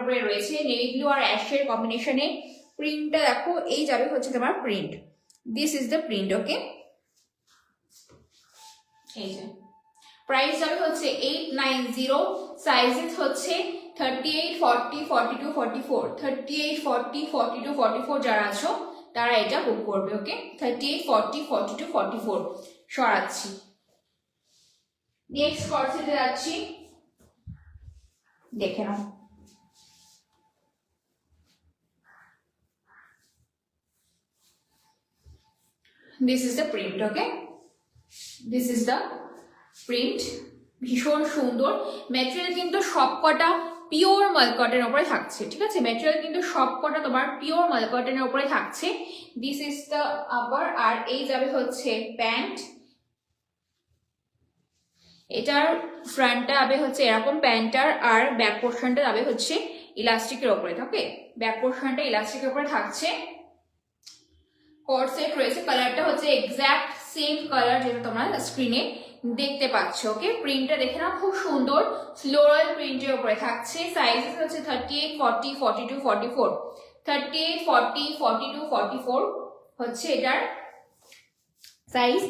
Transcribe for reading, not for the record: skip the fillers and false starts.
উপরে রয়েছে, navy blue আর অ্যাশের কম্বিনেশনে। প্রিন্টটা দেখো, এই যাবে হচ্ছে তোমার print, this is the print. Okay, এই যে প্রাইস যাবে হচ্ছে 890, সাইজেস হচ্ছে 38, 40, 42, 44, 38, 40, 42, 44 যারা আছো তারা এটা বুক করবে। ওকে, 38, 40, 42, 44 সরাচ্ছি। নেক্সট কর্সেটে যাচ্ছি, দেখে নাও। This is the print. Okay, this is the print, ভীষণ সুন্দর। ম্যাটেরিয়াল কিন্তু সবকটা পিওর মালকটের উপরে থাকছে, ঠিক আছে? ম্যাটেরিয়াল কিন্তু সবকটা তোমার পিওর মালকটের উপরে থাকছে। দিস ইজ দ্য আপার, আর এই যাবে হচ্ছে প্যান্ট। এটার ফ্রন্টটা যাবে হচ্ছে এরকম প্যান্টার, আর ব্যাক পোর্শনটা যাবে হচ্ছে ইলাস্টিকের উপরে। ওকে, ব্যাক পোর্শনটা ইলাস্টিকের উপরে থাকছে। কর্সেট রয়েছে, কালারটা হচ্ছে এক্স্যাক্ট সেম কালার যেটা তোমরা স্ক্রিনে দেখতে পাচ্ছ। ওকে, প্রিন্টটা দেখে নাও, খুব সুন্দর ফ্লোরাল প্রিন্টের উপরে থাকছে। সাইজেস হচ্ছে 38, 40, 42, 44, 38, 40, 42, 44 হচ্ছে এটার সাইজ।